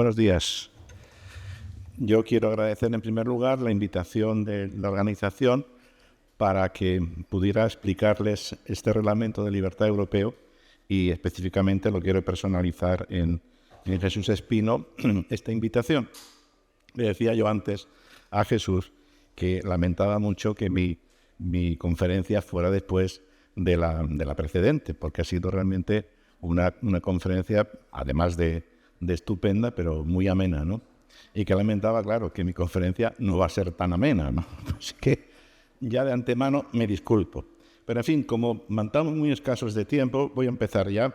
Buenos días. Yo quiero agradecer en primer lugar la invitación de la organización para que pudiera explicarles este reglamento de libertad europeo y específicamente lo quiero personalizar en Jesús Espino esta invitación. Le decía yo antes a Jesús que lamentaba mucho que mi conferencia fuera después de la precedente, porque ha sido realmente una conferencia, además de estupenda, pero muy amena, ¿no? Y que lamentaba, claro, que mi conferencia no va a ser tan amena, ¿no? Así que ya de antemano me disculpo. Pero en fin, como estamos muy escasos de tiempo, voy a empezar ya,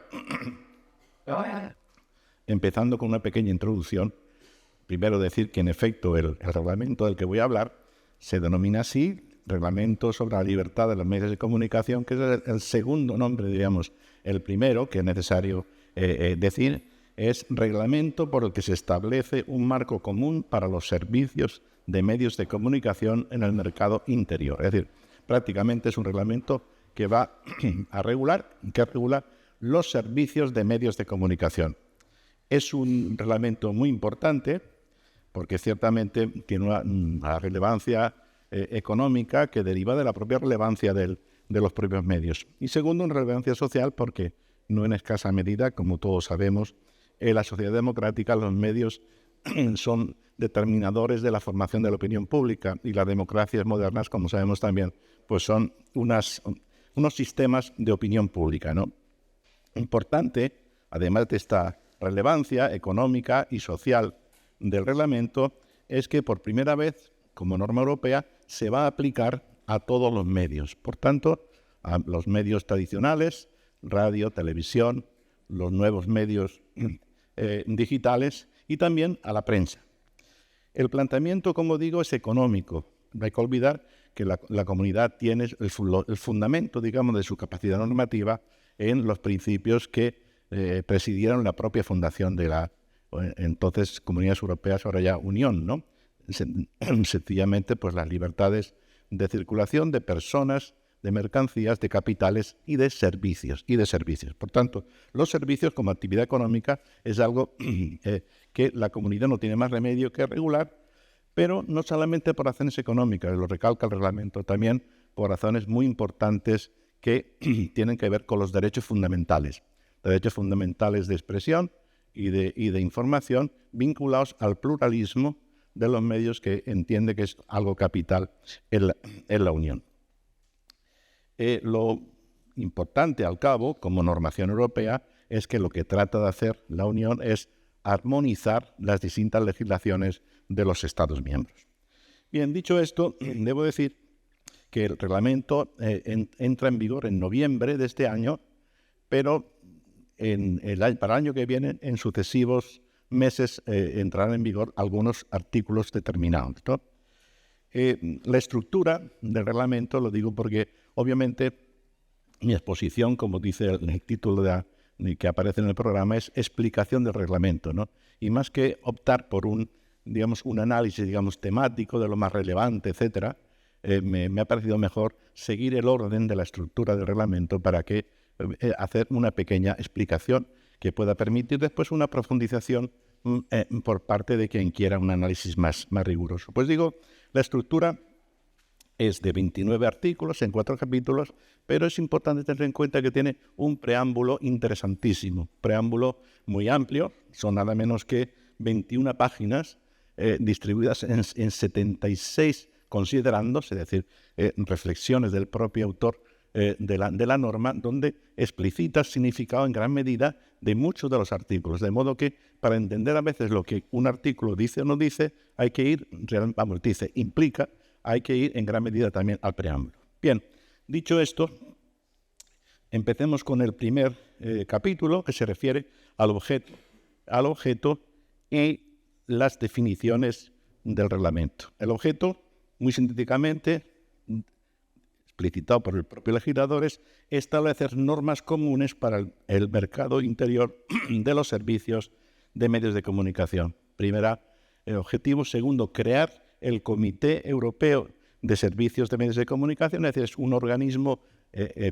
empezando con una pequeña introducción. Primero decir que en efecto el reglamento del que voy a hablar se denomina así, Reglamento sobre la Libertad de los Medios de Comunicación, que es el segundo nombre, diríamos. El primero, que es necesario decir, es Reglamento por el que se establece un marco común para los servicios de medios de comunicación en el mercado interior. Es decir, prácticamente es un reglamento que va a regula los servicios de medios de comunicación. Es un reglamento muy importante porque ciertamente tiene una relevancia económica que deriva de la propia relevancia de los propios medios. Y segundo, una relevancia social porque no en escasa medida, como todos sabemos, en la sociedad democrática los medios son determinadores de la formación de la opinión pública y las democracias modernas, como sabemos también, pues son unos sistemas de opinión pública, ¿no? Importante, además de esta relevancia económica y social del reglamento, es que por primera vez, como norma europea, se va a aplicar a todos los medios. Por tanto, a los medios tradicionales, radio, televisión, los nuevos medios digitales y también a la prensa. El planteamiento, como digo, es económico. No hay que olvidar que la comunidad tiene el fundamento, digamos, de su capacidad normativa en los principios que presidieron la propia fundación de la entonces Comunidades Europeas, ahora ya Unión, ¿no? Sencillamente, pues las libertades de circulación de personas, de mercancías, de capitales y de servicios. Por tanto, los servicios como actividad económica es algo que la comunidad no tiene más remedio que regular, pero no solamente por razones económicas, lo recalca el reglamento, también por razones muy importantes que tienen que ver con los derechos fundamentales de expresión y de información vinculados al pluralismo de los medios, que entiende que es algo capital en la Unión. Lo importante, al cabo, como normación europea, es que lo que trata de hacer la Unión es armonizar las distintas legislaciones de los Estados miembros. Bien, dicho esto, debo decir que el reglamento entra en vigor en noviembre de este año, pero para el año que viene, en sucesivos meses, entrarán en vigor algunos artículos determinados, ¿no? La estructura del reglamento, lo digo porque obviamente mi exposición, como dice el título que aparece en el programa, es explicación del reglamento, ¿no? Y más que optar por un análisis, temático de lo más relevante, etcétera, me ha parecido mejor seguir el orden de la estructura del reglamento para hacer una pequeña explicación que pueda permitir después una profundización por parte de quien quiera un análisis más riguroso. Pues digo, la estructura es de 29 artículos en 4 capítulos, pero es importante tener en cuenta que tiene un preámbulo interesantísimo, preámbulo muy amplio, son nada menos que 21 páginas distribuidas en 76 considerandos, es decir, reflexiones del propio autor de la norma, donde explicita el significado en gran medida de muchos de los artículos, de modo que para entender a veces lo que un artículo dice o no dice, hay que ir, implica, hay que ir en gran medida también al preámbulo. Bien, dicho esto, empecemos con el primer capítulo, que se refiere al objeto y las definiciones del reglamento. El objeto, muy sintéticamente, explicitado por el propio legislador, es establecer normas comunes para el mercado interior de los servicios de medios de comunicación. Primera, el objetivo. Segundo, crear el Comité Europeo de Servicios de Medios de Comunicación, es decir, es un organismo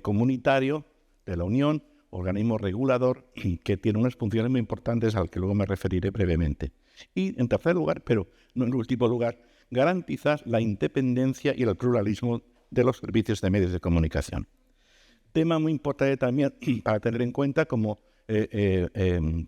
comunitario de la Unión, organismo regulador que tiene unas funciones muy importantes al que luego me referiré brevemente. Y, en tercer lugar, pero no en último lugar, garantizar la independencia y el pluralismo de los servicios de medios de comunicación. Tema muy importante también para tener en cuenta como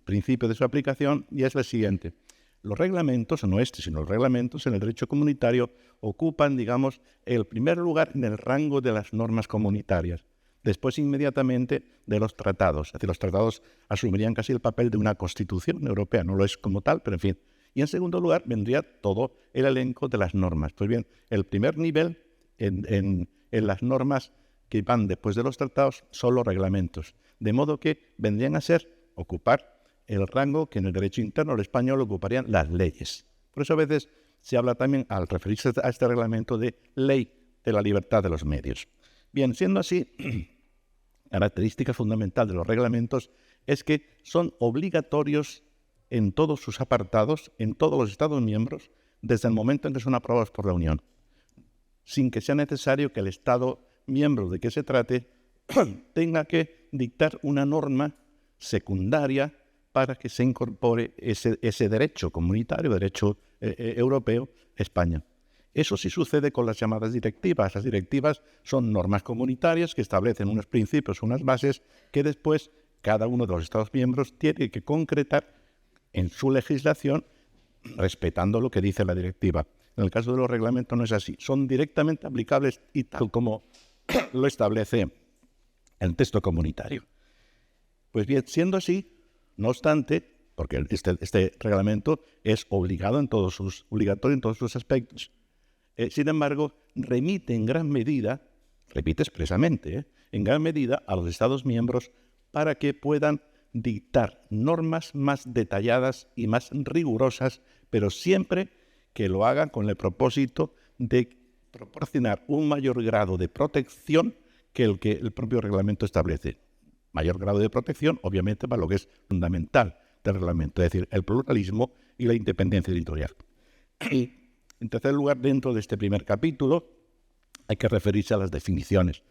principio de su aplicación, y es el siguiente. Los reglamentos, no sino los reglamentos en el derecho comunitario ocupan, digamos, el primer lugar en el rango de las normas comunitarias. Después, inmediatamente, de los tratados. Es decir, los tratados asumirían casi el papel de una constitución europea. No lo es como tal, pero en fin. Y en segundo lugar, vendría todo el elenco de las normas. Pues bien, el primer nivel en las normas que van después de los tratados son los reglamentos. De modo que vendrían a ocupar el rango que en el derecho interno, el español, ocuparían las leyes. Por eso a veces se habla también, al referirse a este reglamento, de ley de la libertad de los medios. Bien, siendo así, característica fundamental de los reglamentos es que son obligatorios en todos sus apartados, en todos los Estados miembros, desde el momento en que son aprobados por la Unión, sin que sea necesario que el Estado miembro de que se trate tenga que dictar una norma secundaria para que se incorpore ese derecho comunitario, derecho europeo, España. Eso sí sucede con las llamadas directivas. Las directivas son normas comunitarias que establecen unos principios, unas bases que después cada uno de los Estados miembros tiene que concretar en su legislación respetando lo que dice la directiva. En el caso de los reglamentos no es así. Son directamente aplicables y tal como lo establece el texto comunitario. Pues bien, siendo así, no obstante, porque este reglamento es obligatorio en todos sus aspectos, sin embargo, remite en gran medida, repite expresamente, en gran medida a los Estados miembros para que puedan dictar normas más detalladas y más rigurosas, pero siempre que lo hagan con el propósito de proporcionar un mayor grado de protección que el propio reglamento establece. Mayor grado de protección, obviamente, para lo que es fundamental del reglamento, es decir, el pluralismo y la independencia editorial. Y, en tercer lugar, dentro de este primer capítulo, hay que referirse a las definiciones.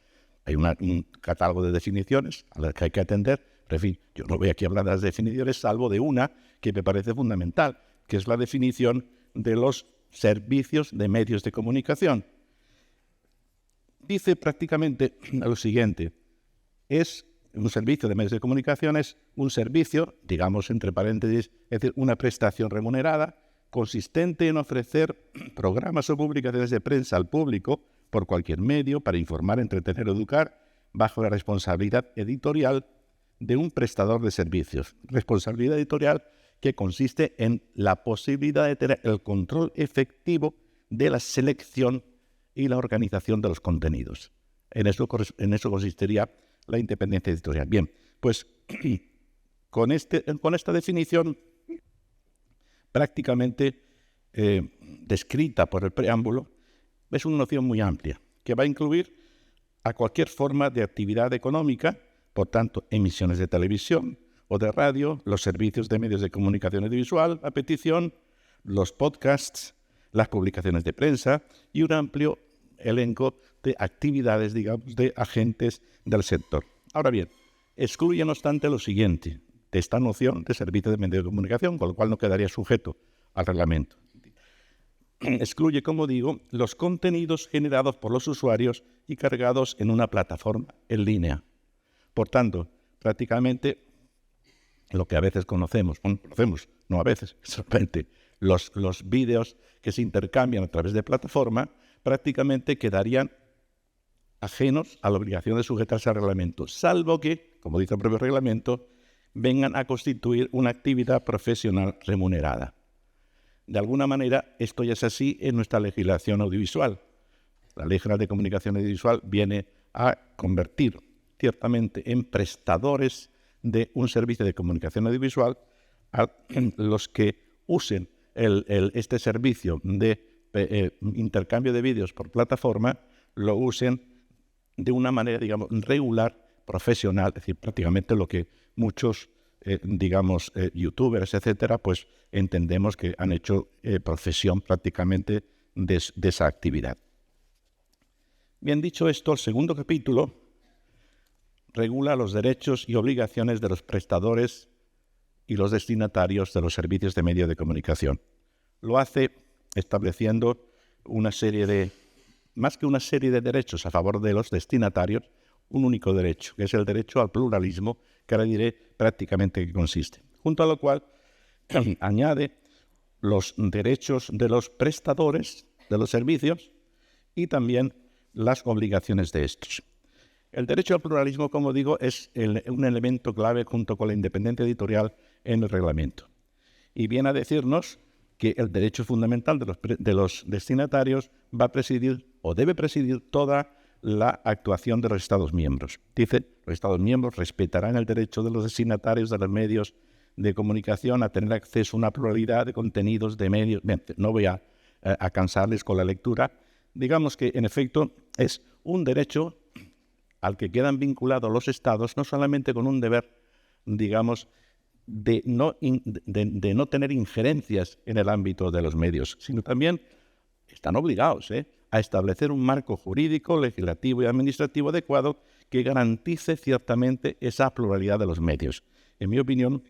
Hay un catálogo de definiciones a las que hay que atender. Pero, en fin, yo no voy aquí a hablar de las definiciones, salvo de una que me parece fundamental, que es la definición de los servicios de medios de comunicación. Dice prácticamente lo siguiente: es un servicio de medios de comunicación, es un servicio, digamos entre paréntesis, es decir, una prestación remunerada, consistente en ofrecer programas o publicaciones de prensa al público por cualquier medio para informar, entretener o educar, bajo la responsabilidad editorial de un prestador de servicios. Responsabilidad editorial que consiste en la posibilidad de tener el control efectivo de la selección y la organización de los contenidos. En eso consistiría la independencia editorial. Bien, pues con esta definición prácticamente descrita por el preámbulo, es una noción muy amplia, que va a incluir a cualquier forma de actividad económica, por tanto, emisiones de televisión o de radio, los servicios de medios de comunicación audiovisual a petición, los podcasts, las publicaciones de prensa y un amplio elenco de actividades, digamos, de agentes del sector. Ahora bien, excluye no obstante lo siguiente de esta noción de servicio de medios de comunicación, con lo cual no quedaría sujeto al reglamento. Excluye, como digo, los contenidos generados por los usuarios y cargados en una plataforma en línea. Por tanto, prácticamente lo que a veces no a veces, solamente los vídeos que se intercambian a través de plataforma, prácticamente quedarían ajenos a la obligación de sujetarse al reglamento, salvo que, como dice el propio reglamento, vengan a constituir una actividad profesional remunerada. De alguna manera, esto ya es así en nuestra legislación audiovisual. La Ley General de Comunicación Audiovisual viene a convertir ciertamente en prestadores de un servicio de comunicación audiovisual a los que usen este servicio de intercambio de vídeos por plataforma, lo usen de una manera, digamos, regular, profesional, es decir, prácticamente lo que muchos, youtubers, etcétera, pues entendemos que han hecho profesión prácticamente de esa actividad. Bien, dicho esto, el segundo capítulo regula los derechos y obligaciones de los prestadores y los destinatarios de los servicios de medios de comunicación. Lo hace estableciendo más que una serie de derechos a favor de los destinatarios, un único derecho, que es el derecho al pluralismo, que ahora diré prácticamente qué consiste. Junto a lo cual añade los derechos de los prestadores de los servicios y también las obligaciones de estos. El derecho al pluralismo, como digo, es un elemento clave junto con la independencia editorial en el reglamento. Y viene a decirnos que el derecho fundamental de los destinatarios va a presidir o debe presidir toda la actuación de los Estados miembros. Dice, los Estados miembros respetarán el derecho de los destinatarios de los medios de comunicación a tener acceso a una pluralidad de contenidos de medios. Bien, no voy a cansarles con la lectura. Digamos que, en efecto, es un derecho al que quedan vinculados los Estados, no solamente con un deber, digamos, de no tener injerencias en el ámbito de los medios, sino también están obligados a establecer un marco jurídico, legislativo y administrativo adecuado que garantice ciertamente esa pluralidad de los medios. En mi opinión,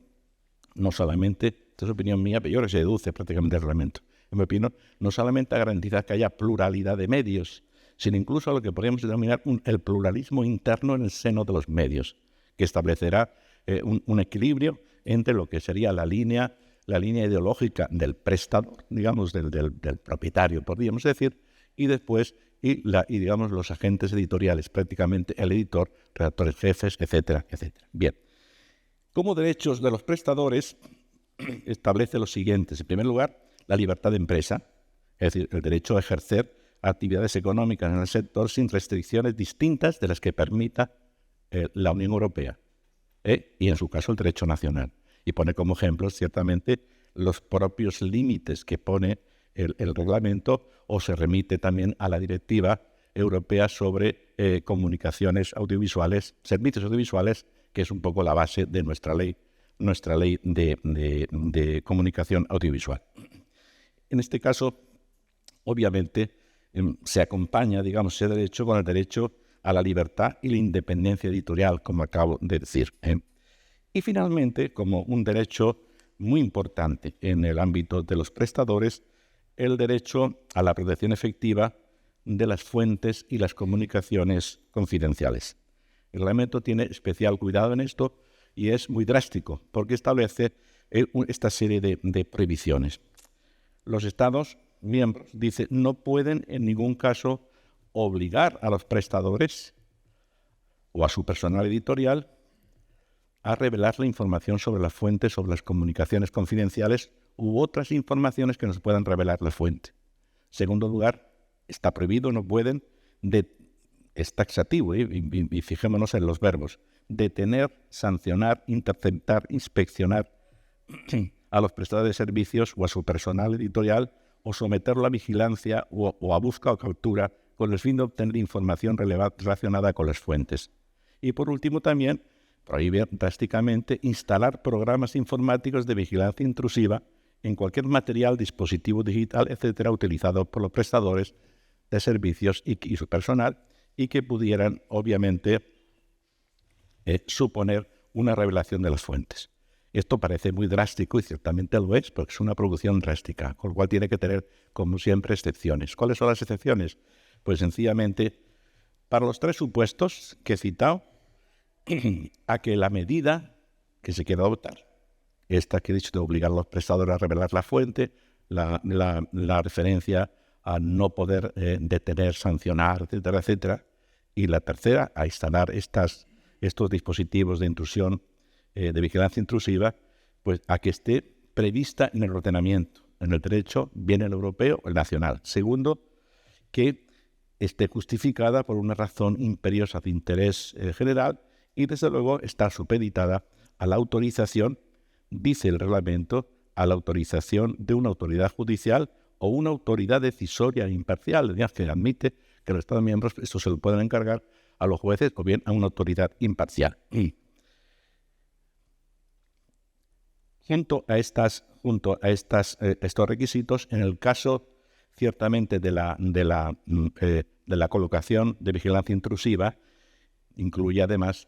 no solamente, esta es opinión mía, pero yo creo que se deduce prácticamente del reglamento, en mi opinión, no solamente garantiza que haya pluralidad de medios, sino incluso lo que podríamos denominar el pluralismo interno en el seno de los medios, que establecerá un equilibrio entre lo que sería la línea ideológica del prestador, digamos, del propietario, podríamos decir, y después digamos, los agentes editoriales, prácticamente el editor, redactores jefes, etcétera, etcétera. Bien. Como derechos de los prestadores, establece los siguientes. En primer lugar, la libertad de empresa, es decir, el derecho a ejercer actividades económicas en el sector sin restricciones distintas de las que permita la Unión Europea, y en su caso el derecho nacional. Y pone como ejemplos, ciertamente, los propios límites que pone el reglamento, o se remite también a la directiva europea sobre comunicaciones audiovisuales, servicios audiovisuales, que es un poco la base de nuestra ley de comunicación audiovisual. En este caso, obviamente, se acompaña, digamos, ese derecho con el derecho a la libertad y la independencia editorial, como acabo de decir. Y finalmente, como un derecho muy importante en el ámbito de los prestadores, el derecho a la protección efectiva de las fuentes y las comunicaciones confidenciales. El reglamento tiene especial cuidado en esto y es muy drástico porque establece esta serie de prohibiciones. Los Estados miembros, dice, no pueden en ningún caso obligar a los prestadores o a su personal editorial a revelar la información sobre las fuentes, sobre las comunicaciones confidenciales u otras informaciones que nos puedan revelar la fuente. En segundo lugar, está prohibido, no pueden, es taxativo, y fijémonos en los verbos, detener, sancionar, interceptar, inspeccionar a los prestadores de servicios o a su personal editorial, o someterlo a vigilancia o a busca o captura con el fin de obtener información relacionada con las fuentes. Y por último también prohíbe drásticamente instalar programas informáticos de vigilancia intrusiva en cualquier material, dispositivo digital, etcétera, utilizado por los prestadores de servicios y su personal, y que pudieran, obviamente, suponer una revelación de las fuentes. Esto parece muy drástico y ciertamente lo es, porque es una producción drástica, con lo cual tiene que tener, como siempre, excepciones. ¿Cuáles son las excepciones? Pues sencillamente, para los tres supuestos que he citado, a que la medida que se quiera adoptar, esta que he dicho de obligar a los prestadores a revelar la fuente, la referencia a no poder detener, sancionar, etcétera, etcétera, y la tercera, a instalar estos dispositivos de intrusión, de vigilancia intrusiva, pues a que esté prevista en el ordenamiento, en el derecho, bien el europeo o el nacional. Segundo, que esté justificada por una razón imperiosa de interés general y, desde luego, está supeditada a la autorización, dice el reglamento, a la autorización de una autoridad judicial o una autoridad decisoria e imparcial, que admite que los Estados miembros esto se lo pueden encargar a los jueces o bien a una autoridad imparcial. Junto a estos requisitos, en el caso ciertamente de la colocación de vigilancia intrusiva, incluye además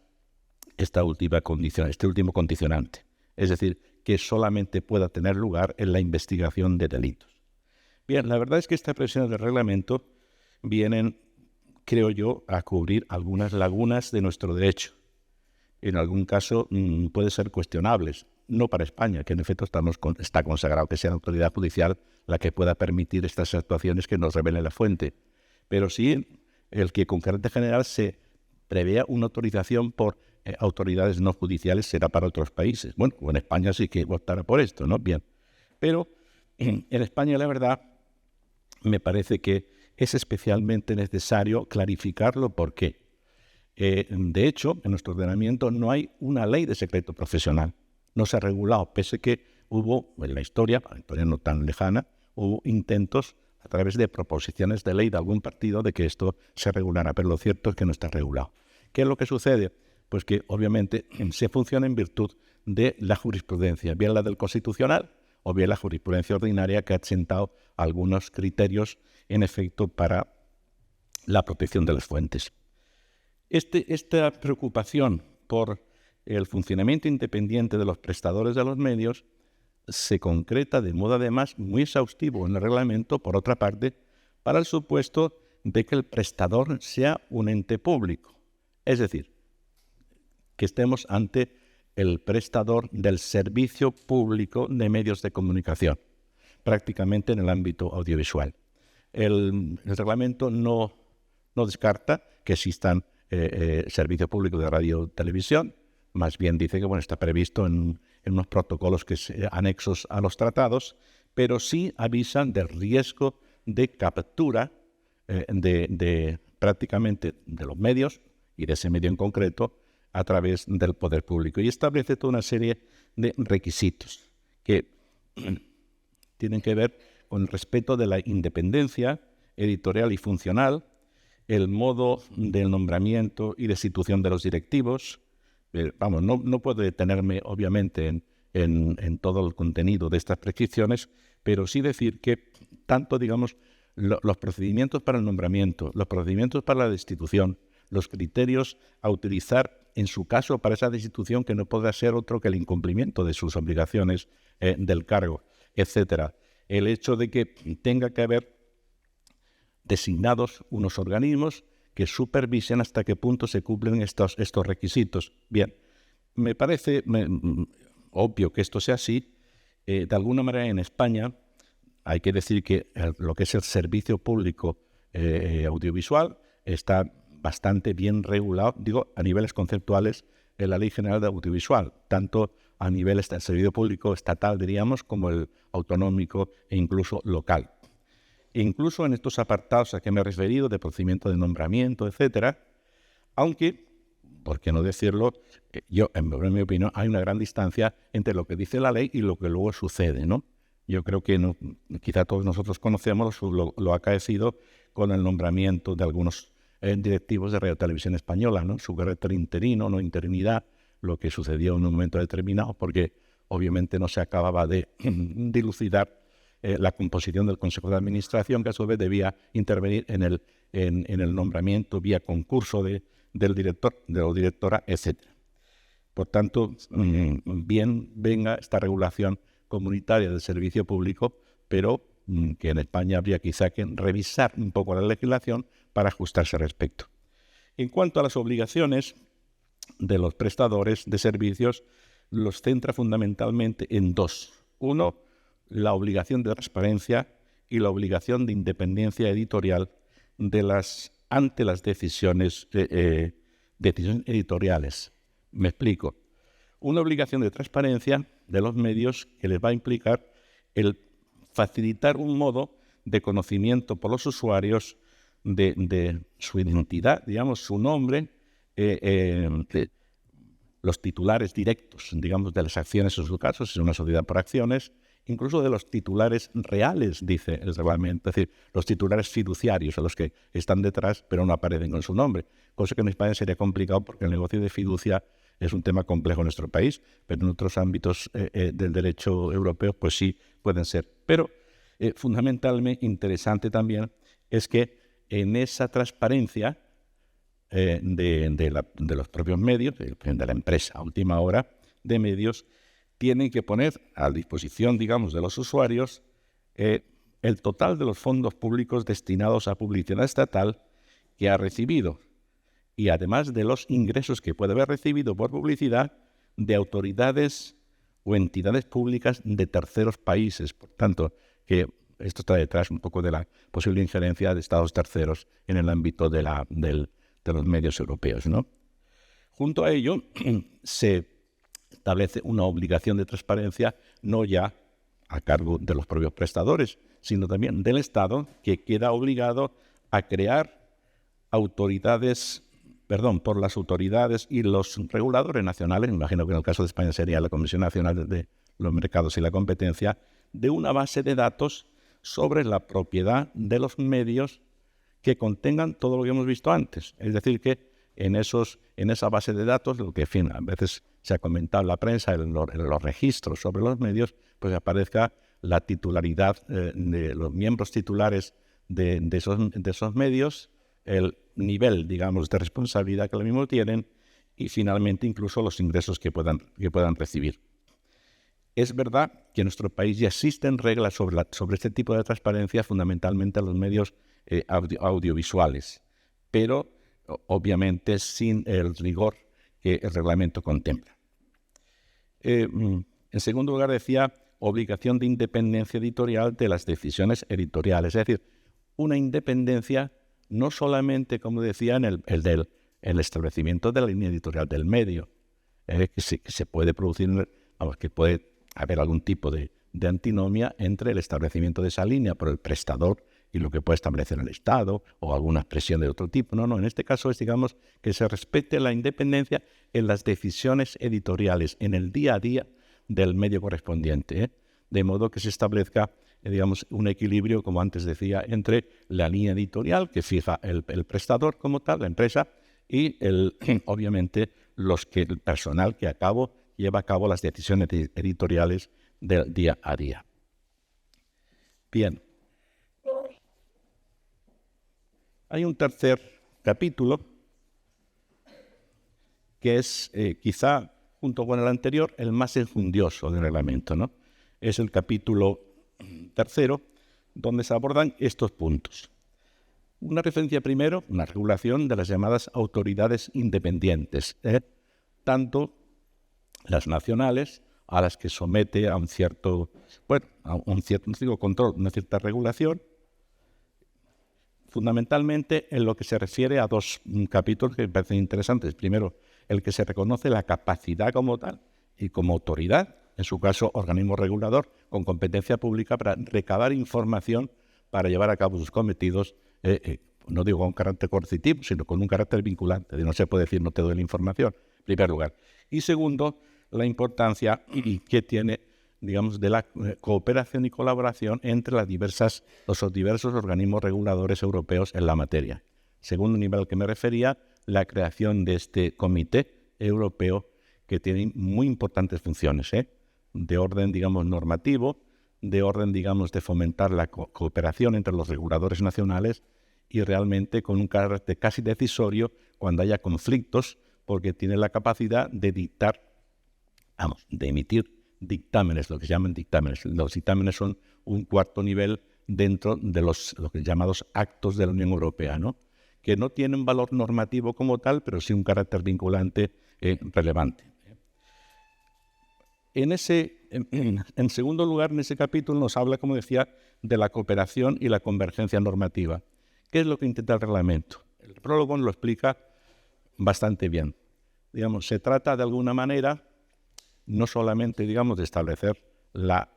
este último condicionante. Es decir, que solamente pueda tener lugar en la investigación de delitos. Bien, la verdad es que estas previsiones del reglamento vienen, creo yo, a cubrir algunas lagunas de nuestro derecho. En algún caso pueden ser cuestionables, no para España, que en efecto está consagrado que sea la autoridad judicial la que pueda permitir estas actuaciones que nos revele la fuente, pero sí el que con carácter general se prevea una autorización por autoridades no judiciales será para otros países. Bueno, en España sí que optará por esto, ¿no? Bien, pero en España la verdad me parece que es especialmente necesario clarificarlo. ¿Por qué? De hecho, en nuestro ordenamiento no hay una ley de secreto profesional. No se ha regulado, pese que hubo en la historia no tan lejana, hubo intentos a través de proposiciones de ley de algún partido de que esto se regulara, pero lo cierto es que no está regulado. ¿Qué es lo que sucede? Pues que obviamente se funciona en virtud de la jurisprudencia, bien la del Constitucional o bien la jurisprudencia ordinaria que ha sentado algunos criterios en efecto para la protección de las fuentes. Esta preocupación por el funcionamiento independiente de los prestadores de los medios se concreta de modo además muy exhaustivo en el reglamento, por otra parte, para el supuesto de que el prestador sea un ente público. Es decir, que estemos ante el prestador del servicio público de medios de comunicación, prácticamente en el ámbito audiovisual. El reglamento no descarta que existan servicio público de radio y televisión, más bien dice que está previsto en unos protocolos anexos a los tratados, pero sí avisan del riesgo de captura prácticamente de los medios y de ese medio en concreto a través del poder público, y establece toda una serie de requisitos que tienen que ver con el respeto de la independencia editorial y funcional, el modo del nombramiento y destitución de los directivos. No puedo detenerme obviamente en todo el contenido de estas prescripciones, pero sí decir que tanto, los procedimientos para el nombramiento, los procedimientos para la destitución, los criterios a utilizar en su caso para esa destitución, que no podrá ser otro que el incumplimiento de sus obligaciones del cargo, etcétera. El hecho de que tenga que haber designados unos organismos que supervisen hasta qué punto se cumplen estos requisitos. Bien, me parece obvio que esto sea así. De alguna manera en España hay que decir que lo que es el servicio público audiovisual está bastante bien regulado, a niveles conceptuales, en la Ley General de Audiovisual, tanto a niveles del servicio público estatal, diríamos, como el autonómico e incluso local. E incluso en estos apartados a que me he referido, de procedimiento de nombramiento, etcétera, aunque, por qué no decirlo, en mi opinión, hay una gran distancia entre lo que dice la ley y lo que luego sucede, ¿no? Yo creo que quizá todos nosotros conocemos lo acaecido con el nombramiento de algunos directivos de Radio Televisión Española, ¿no? Su carácter interino, no interinidad, lo que sucedió en un momento determinado, porque obviamente no se acababa de dilucidar la composición del Consejo de Administración, que a su vez debía intervenir en el nombramiento vía concurso del director, de la directora, etc. Por tanto, bien venga esta regulación comunitaria del servicio público, pero que en España habría quizá que revisar un poco la legislación para ajustarse al respecto. En cuanto a las obligaciones de los prestadores de servicios, los centra fundamentalmente en dos. Uno, la obligación de transparencia y la obligación de independencia editorial ante las decisiones editoriales. Me explico. Una obligación de transparencia de los medios que les va a implicar el facilitar un modo de conocimiento por los usuarios de su identidad, su nombre, los titulares directos, de las acciones en su caso, si es una sociedad por acciones, incluso de los titulares reales, dice el reglamento, es decir, los titulares fiduciarios, a los que están detrás pero no aparecen con su nombre, cosa que en España sería complicado porque el negocio de fiducia es un tema complejo en nuestro país, pero en otros ámbitos del derecho europeo pues sí pueden ser. Pero fundamentalmente interesante también es que en esa transparencia de los propios medios, de la empresa a última hora de medios, tienen que poner a disposición, digamos, de los usuarios el total de los fondos públicos destinados a publicidad estatal que ha recibido, y además de los ingresos que puede haber recibido por publicidad de autoridades o entidades públicas de terceros países. Por tanto, que esto está detrás un poco de la posible injerencia de estados terceros en el ámbito de los medios europeos, ¿no? Junto a ello, se establece una obligación de transparencia no ya a cargo de los propios prestadores, sino también del Estado, que queda obligado a crear por las autoridades y los reguladores nacionales, me imagino que en el caso de España sería la Comisión Nacional de los Mercados y la Competencia, de una base de datos sobre la propiedad de los medios que contengan todo lo que hemos visto antes. Es decir, que en esa base de datos, lo que a veces se ha comentado en la prensa, en los registros sobre los medios, pues aparezca la titularidad de los miembros titulares de esos medios, el nivel, digamos, de responsabilidad que los mismos tienen y finalmente incluso los ingresos que puedan recibir. Es verdad que en nuestro país ya existen reglas sobre este tipo de transparencia, fundamentalmente en los medios audiovisuales, pero obviamente sin el rigor que el reglamento contempla. En segundo lugar, decía obligación de independencia editorial de las decisiones editoriales, es decir, una independencia no solamente, como decía, en el establecimiento de la línea editorial del medio, que se puede producir, que puede haber algún tipo de antinomia entre el establecimiento de esa línea por el prestador y lo que puede establecer el Estado o alguna expresión de otro tipo. No, en este caso es, digamos, que se respete la independencia en las decisiones editoriales, en el día a día del medio correspondiente, de modo que se establezca, digamos, un equilibrio, como antes decía, entre la línea editorial que fija el prestador como tal, la empresa, y obviamente el personal que lleva a cabo las decisiones editoriales del día a día. Bien. Hay un tercer capítulo que es quizá, junto con el anterior, el más enjundioso del reglamento, ¿no? Es el capítulo tercero, donde se abordan estos puntos. Una referencia primero, una regulación de las llamadas autoridades independientes, tanto las nacionales, a las que somete a un cierto control, una cierta regulación, fundamentalmente en lo que se refiere a dos capítulos que me parecen interesantes. Primero, el que se reconoce la capacidad como tal y como autoridad, en su caso organismo regulador, con competencia pública para recabar información para llevar a cabo sus cometidos, no digo con carácter coercitivo, sino con un carácter vinculante. No se puede decir no te doy la información, en primer lugar. Y segundo, la importancia que tiene, digamos, de la cooperación y colaboración entre los diversos organismos reguladores europeos en la materia. Segundo nivel al que me refería, la creación de este comité europeo que tiene muy importantes funciones, de orden, digamos, normativo, de orden, digamos, de fomentar la cooperación entre los reguladores nacionales y realmente con un carácter casi decisorio cuando haya conflictos, porque tiene la capacidad de emitir dictámenes, lo que se llaman dictámenes. Los dictámenes son un cuarto nivel dentro de los llamados actos de la Unión Europea, ¿no? Que no tienen valor normativo como tal, pero sí un carácter vinculante relevante. En segundo lugar, en ese capítulo nos habla, como decía, de la cooperación y la convergencia normativa. ¿Qué es lo que intenta el reglamento? El prólogo lo explica bastante bien. Digamos, se trata de alguna manera no solamente, digamos, de establecer la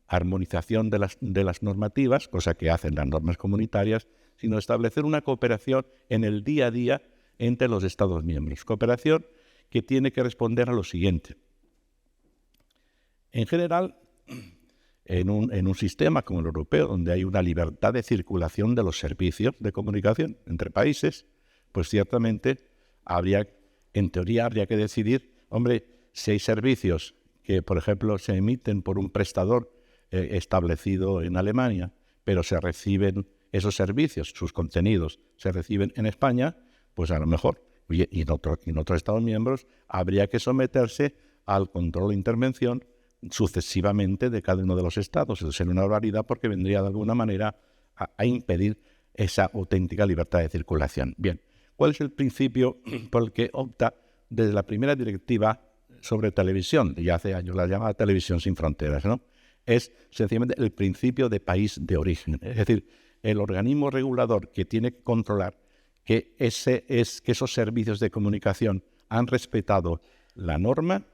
armonización de las normativas, cosa que hacen las normas comunitarias, sino establecer una cooperación en el día a día entre los Estados miembros. Cooperación que tiene que responder a lo siguiente. En general, en un sistema como el europeo, donde hay una libertad de circulación de los servicios de comunicación entre países, pues ciertamente en teoría habría que decidir, si hay servicios que, por ejemplo, se emiten por un prestador establecido en Alemania, pero se reciben esos servicios, sus contenidos, se reciben en España, pues a lo mejor, y en otros Estados miembros, habría que someterse al control e intervención sucesivamente de cada uno de los estados. Eso sería una barbaridad porque vendría de alguna manera a impedir esa auténtica libertad de circulación. Bien, ¿cuál es el principio por el que opta desde la primera directiva sobre televisión? Ya hace años la llamada Televisión sin Fronteras, ¿no? Es sencillamente el principio de país de origen. Es decir, el organismo regulador que tiene que controlar que esos servicios de comunicación han respetado la norma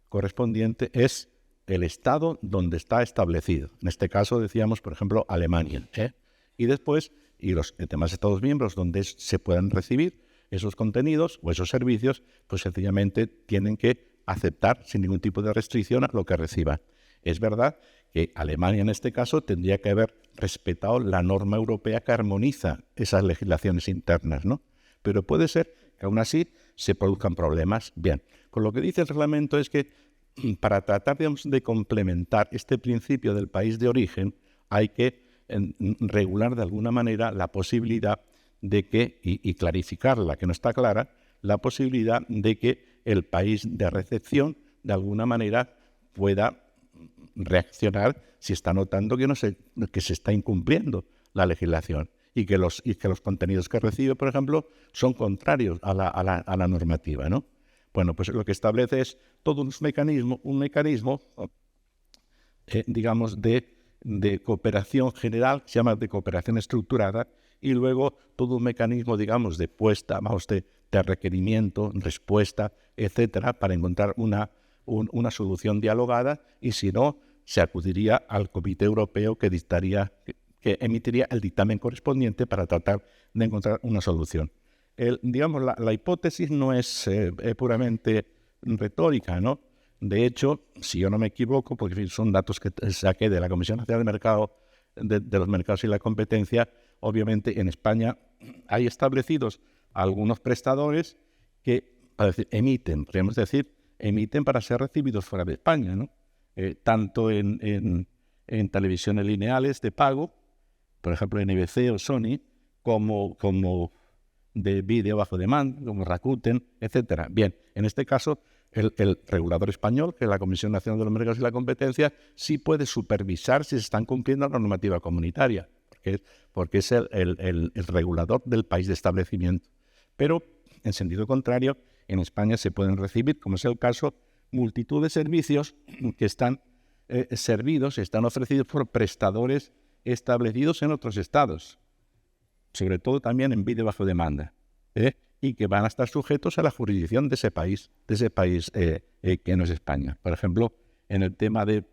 correspondiente es el Estado donde está establecido. En este caso decíamos, por ejemplo, Alemania. Y después, los demás Estados miembros donde se puedan recibir esos contenidos o esos servicios, pues sencillamente tienen que aceptar sin ningún tipo de restricción a lo que reciban. Es verdad que Alemania en este caso tendría que haber respetado la norma europea que armoniza esas legislaciones internas, ¿no? Pero puede ser que aún así se produzcan problemas. Bien, con lo que dice el reglamento es que para tratar, digamos, de complementar este principio del país de origen hay que regular de alguna manera la posibilidad de que, y clarificarla, que no está clara, la posibilidad de que el país de recepción de alguna manera pueda reaccionar si está notando que se está incumpliendo la legislación y que los contenidos que recibe, por ejemplo, son contrarios a la normativa, ¿no? Bueno, pues lo que establece es todo un mecanismo digamos, de cooperación general, que se llama de cooperación estructurada, y luego todo un mecanismo, digamos, de puesta, de requerimiento, respuesta, etcétera, para encontrar una solución dialogada, y si no, se acudiría al Comité Europeo que emitiría el dictamen correspondiente para tratar de encontrar una solución. Digamos, la hipótesis no es puramente retórica, ¿no? De hecho, si yo no me equivoco, porque son datos que saqué de la Comisión Nacional del Mercado, de los Mercados y la Competencia, obviamente en España hay establecidos algunos prestadores que emiten para ser recibidos fuera de España, ¿no? Tanto en televisiones lineales de pago, por ejemplo NBC o Sony, como de vídeo bajo demanda, como Rakuten, etcétera. Bien, en este caso, el regulador español, que es la Comisión Nacional de los Mercados y la Competencia, sí puede supervisar si se están cumpliendo la normativa comunitaria, porque es el regulador del país de establecimiento. Pero, en sentido contrario, en España se pueden recibir, como es el caso, multitud de servicios que están están ofrecidos por prestadores establecidos en otros estados, sobre todo también en vídeo bajo demanda, y que van a estar sujetos a la jurisdicción de ese país que no es España. Por ejemplo, en el tema del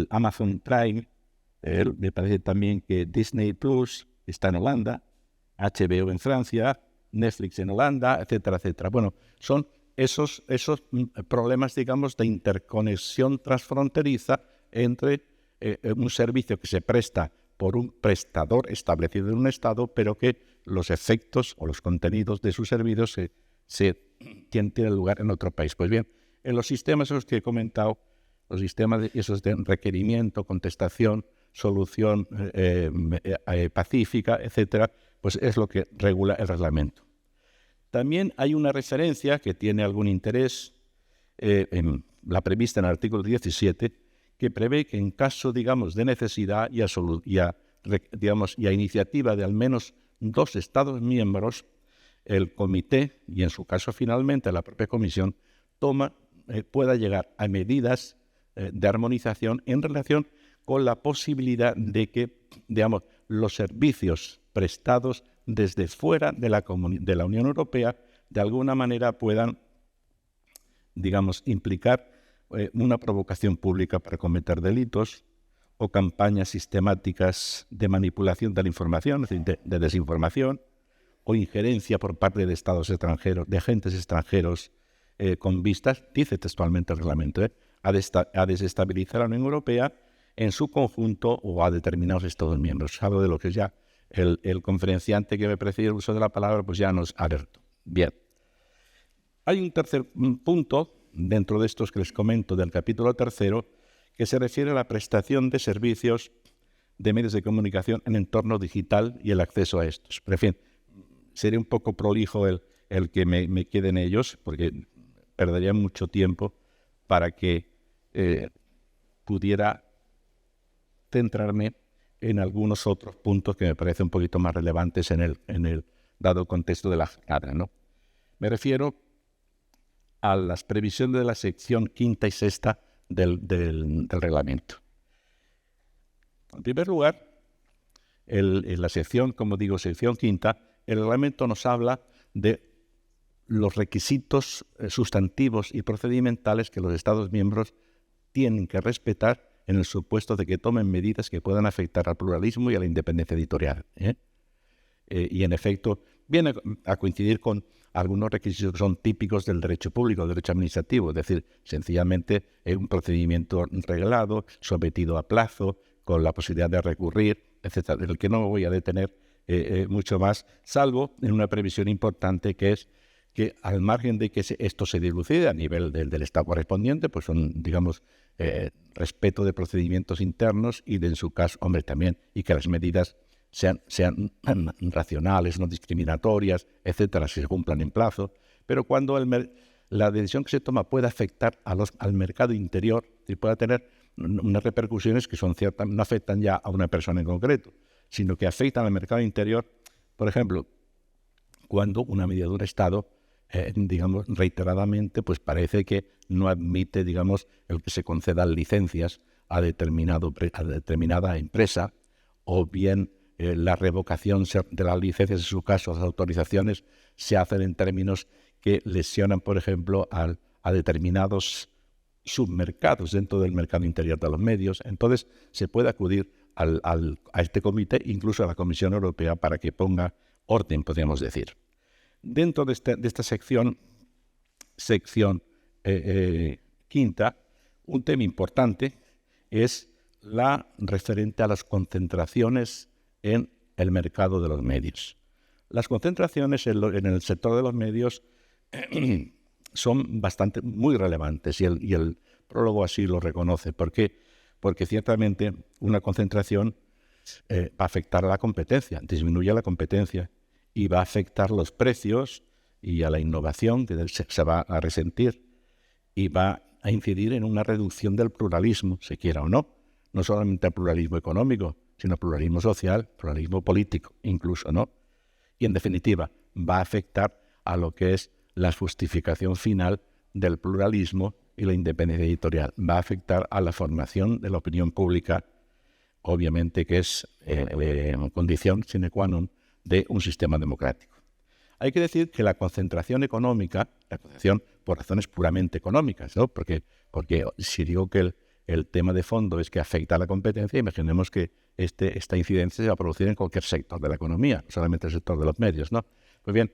Amazon Prime, me parece también que Disney Plus está en Holanda, HBO en Francia, Netflix en Holanda, etcétera, etcétera. Bueno, son esos problemas, digamos, de interconexión transfronteriza entre un servicio que se presta por un prestador establecido en un estado, pero que los efectos o los contenidos de sus servicios tienen lugar en otro país. Pues bien, en los sistemas esos que he comentado, los sistemas esos de requerimiento, contestación, solución pacífica, etcétera, pues es lo que regula el reglamento. También hay una referencia que tiene algún interés, en la prevista en el artículo 17, que prevé que en caso, digamos, de necesidad y a iniciativa de al menos 2 Estados miembros, el comité, y en su caso finalmente la propia comisión, pueda llegar a medidas de armonización en relación con la posibilidad de que, digamos, los servicios prestados desde fuera de la Unión Europea de alguna manera puedan, digamos, implicar una provocación pública para cometer delitos o campañas sistemáticas de manipulación de la información, es decir, de desinformación, o injerencia por parte de estados extranjeros, de agentes extranjeros con vistas, dice textualmente el reglamento, a desestabilizar a la Unión Europea en su conjunto o a determinados estados miembros. Algo de lo que ya el conferenciante que me precedió el uso de la palabra pues ya nos alertó. Bien. Hay un tercer punto dentro de estos que les comento del capítulo 3, que se refiere a la prestación de servicios de medios de comunicación en entorno digital y el acceso a estos. Pero en fin, sería un poco prolijo el que me quede en ellos, porque perdería mucho tiempo para que pudiera centrarme en algunos otros puntos que me parecen un poquito más relevantes en el dado contexto de la jornada, ¿no? Me refiero a las previsiones de la sección quinta y sexta del reglamento. En primer lugar, en la sección, como digo, sección quinta, el reglamento nos habla de los requisitos sustantivos y procedimentales que los Estados miembros tienen que respetar en el supuesto de que tomen medidas que puedan afectar al pluralismo y a la independencia editorial. Y en efecto, viene a coincidir con algunos requisitos que son típicos del derecho público, del derecho administrativo, es decir, sencillamente un procedimiento reglado, sometido a plazo, con la posibilidad de recurrir, etcétera, del que no me voy a detener mucho más, salvo en una previsión importante que es que al margen de que esto se dilucide a nivel del Estado correspondiente, pues son, digamos, respeto de procedimientos internos y en su caso, hombre, también, y que las medidas sean racionales, no discriminatorias, etcétera, si se cumplan en plazo, pero cuando la decisión que se toma puede afectar al mercado interior y pueda tener unas repercusiones que son ciertas, no afectan ya a una persona en concreto, sino que afectan al mercado interior, por ejemplo, cuando una medida de un Estado, digamos, reiteradamente, pues parece que no admite, digamos, el que se concedan licencias a determinada empresa, o bien la revocación de las licencias, en su caso, las autorizaciones, se hacen en términos que lesionan, por ejemplo, a determinados submercados dentro del mercado interior de los medios. Entonces, se puede acudir a este comité, incluso a la Comisión Europea, para que ponga orden, podríamos decir. Dentro de esta sección quinta, un tema importante es la referente a las concentraciones en el mercado de los medios. Las concentraciones en el sector de los medios son muy relevantes y el prólogo así lo reconoce. ¿Por qué? Porque ciertamente una concentración va a afectar a la competencia, disminuye la competencia y va a afectar los precios y a la innovación que se va a resentir y va a incidir en una reducción del pluralismo, se quiera o no solamente el pluralismo económico, sino el pluralismo social, pluralismo político incluso, ¿no? Y en definitiva va a afectar a lo que es la justificación final del pluralismo y la independencia editorial. Va a afectar a la formación de la opinión pública, obviamente que es condición sine qua non de un sistema democrático. Hay que decir que la concentración económica, la concentración por razones puramente económicas, ¿no? Porque si digo que el tema de fondo es que afecta a la competencia, imaginemos que esta incidencia se va a producir en cualquier sector de la economía, no solamente el sector de los medios, ¿no? Pues bien,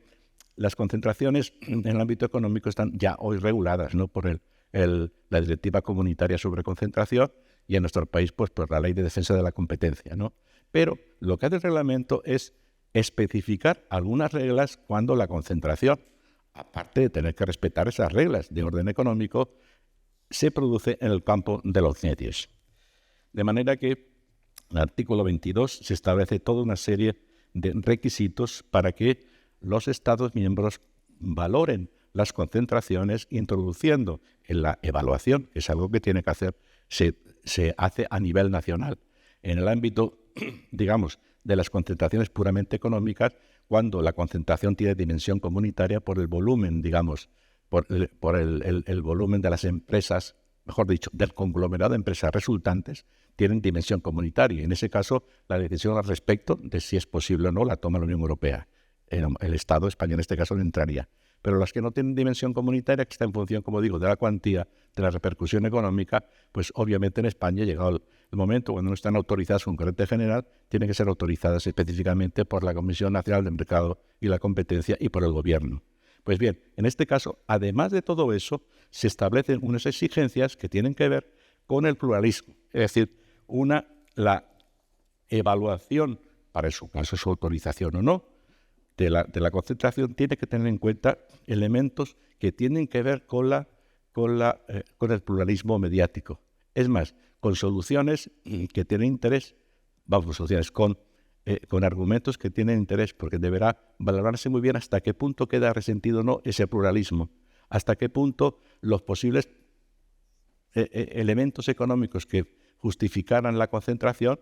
las concentraciones en el ámbito económico están ya hoy reguladas, ¿no? Por la Directiva Comunitaria sobre Concentración y en nuestro país pues por la Ley de Defensa de la Competencia, ¿no? Pero lo que hace el reglamento es especificar algunas reglas cuando la concentración, aparte de tener que respetar esas reglas de orden económico, se produce en el campo de los medios. De manera que en el artículo 22 se establece toda una serie de requisitos para que los Estados miembros valoren las concentraciones, introduciendo en la evaluación, que es algo que tiene que hacer, se hace a nivel nacional. En el ámbito, digamos, de las concentraciones puramente económicas, cuando la concentración tiene dimensión comunitaria por el volumen, digamos, por el volumen de las empresas, mejor dicho, del conglomerado de empresas resultantes, tienen dimensión comunitaria. En ese caso, la decisión al respecto de si es posible o no la toma la Unión Europea. El Estado español en este caso no entraría. Pero las que no tienen dimensión comunitaria, que está en función, como digo, de la cuantía, de la repercusión económica, pues obviamente en España, llegado el momento cuando no están autorizadas con carácter general, tienen que ser autorizadas específicamente por la Comisión Nacional del Mercado y la Competencia y por el Gobierno. Pues bien, en este caso, además de todo eso, se establecen unas exigencias que tienen que ver con el pluralismo. Es decir, la evaluación, para su caso su autorización o no, de la concentración tiene que tener en cuenta elementos que tienen que ver con el pluralismo mediático. Es más, con soluciones que tienen interés, soluciones con argumentos que tienen interés, porque deberá valorarse muy bien hasta qué punto queda resentido o no ese pluralismo, hasta qué punto los posibles elementos económicos que justificaran la concentración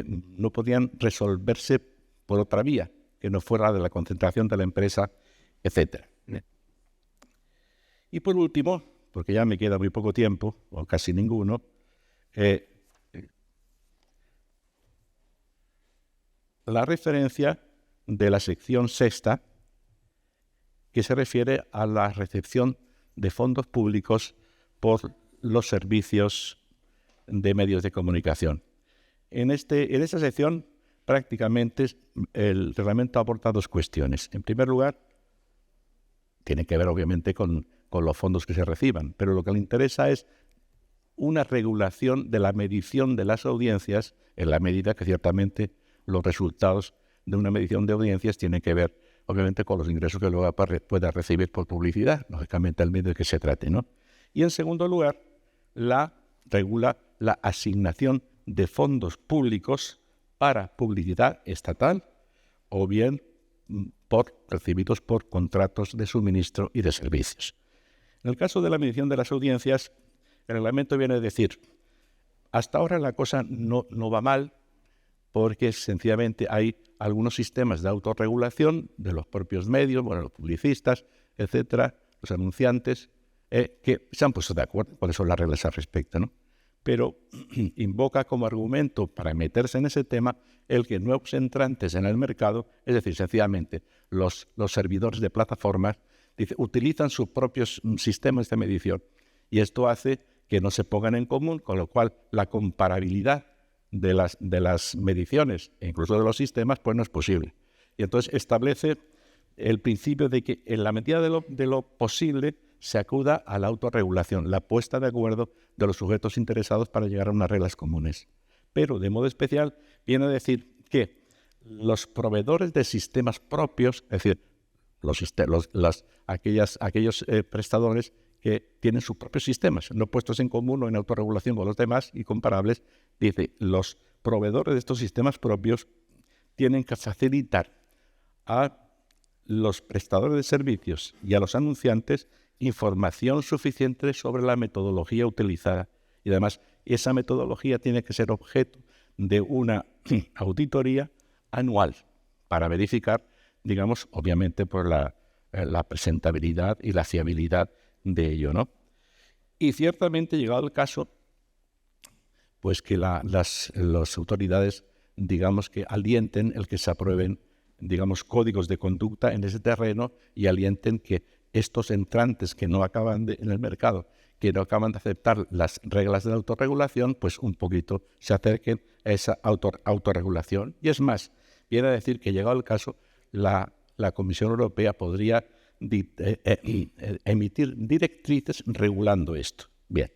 no podían resolverse por otra vía, que no fuera de la concentración de la empresa, etcétera. Y por último, porque ya me queda muy poco tiempo, o casi ninguno, la referencia de la sección sexta, que se refiere a la recepción de fondos públicos por los servicios de medios de comunicación. En esta sección, prácticamente, el reglamento aporta dos cuestiones. En primer lugar, tiene que ver, obviamente, con los fondos que se reciban, pero lo que le interesa es una regulación de la medición de las audiencias, en la medida que ciertamente los resultados de una medición de audiencias tienen que ver, obviamente, con los ingresos que luego pueda recibir por publicidad, lógicamente al medio de que se trate, ¿no? Y en segundo lugar, regula la asignación de fondos públicos para publicidad estatal o bien recibidos por contratos de suministro y de servicios. En el caso de la medición de las audiencias, el reglamento viene a decir, hasta ahora la cosa no va mal porque sencillamente hay algunos sistemas de autorregulación de los propios medios, los publicistas, etcétera, los anunciantes, que se han puesto de acuerdo, por eso las reglas al respecto, ¿no? Pero invoca como argumento para meterse en ese tema el que nuevos entrantes en el mercado, es decir, sencillamente los servidores de plataformas, utilizan sus propios sistemas de medición y esto hace que no se pongan en común, con lo cual la comparabilidad de las mediciones e incluso de los sistemas pues no es posible. Y entonces establece el principio de que en la medida de lo posible se acuda a la autorregulación, la puesta de acuerdo de los sujetos interesados para llegar a unas reglas comunes. Pero de modo especial viene a decir que los proveedores de sistemas propios, es decir, aquellos prestadores que tienen sus propios sistemas, no puestos en común o en autorregulación con los demás y comparables, dice, los proveedores de estos sistemas propios tienen que facilitar a los prestadores de servicios y a los anunciantes información suficiente sobre la metodología utilizada. Y además, esa metodología tiene que ser objeto de una auditoría anual para verificar, digamos, obviamente por la presentabilidad y la fiabilidad de ello, ¿no? Y ciertamente, llegado el caso, pues que las autoridades, digamos, que alienten el que se aprueben, digamos, códigos de conducta en ese terreno y alienten que estos entrantes que no acaban en el mercado, que no acaban de aceptar las reglas de la autorregulación, pues un poquito se acerquen a esa autorregulación. Y es más, viene a decir que llegado el caso, la Comisión Europea podría emitir directrices regulando esto. Bien,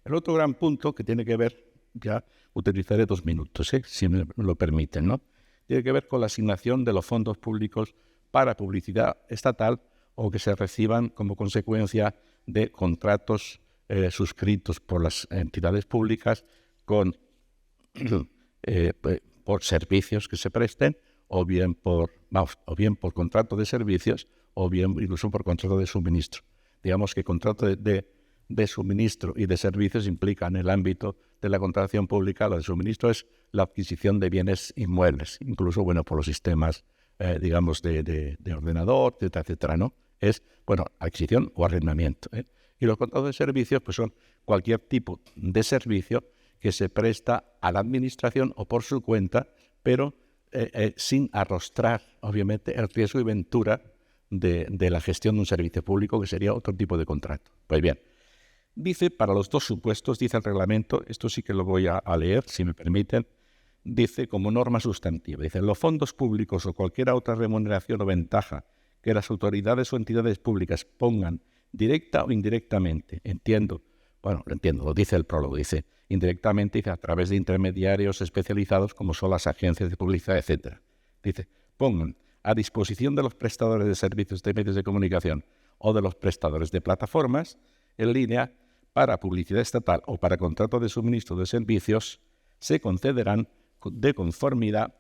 el otro gran punto que tiene que ver, ya utilizaré 2 minutos, si me lo permiten, ¿no? Tiene que ver con la asignación de los fondos públicos para publicidad estatal o que se reciban como consecuencia de contratos suscritos por las entidades públicas por servicios que se presten o bien por contrato de servicios o bien incluso por contrato de suministro. Digamos que contrato de suministro y de servicios implican en el ámbito de la contratación pública. Lo de suministro es la adquisición de bienes inmuebles, incluso por los sistemas, digamos, de ordenador, etcétera, etcétera, ¿no? Es, adquisición o arrendamiento. Y los contratos de servicios pues son cualquier tipo de servicio que se presta a la administración o por su cuenta, pero sin arrostrar, obviamente, el riesgo y ventura de la gestión de un servicio público, que sería otro tipo de contrato. Pues bien, dice, para los dos supuestos, dice el reglamento, esto sí que lo voy a leer, si me permiten, dice como norma sustantiva, dice, los fondos públicos o cualquier otra remuneración o ventaja que las autoridades o entidades públicas pongan directa o indirectamente, lo dice el prólogo, dice, indirectamente, dice, a través de intermediarios especializados como son las agencias de publicidad, etcétera. Dice, pongan a disposición de los prestadores de servicios de medios de comunicación o de los prestadores de plataformas en línea para publicidad estatal o para contrato de suministro de servicios, se concederán de conformidad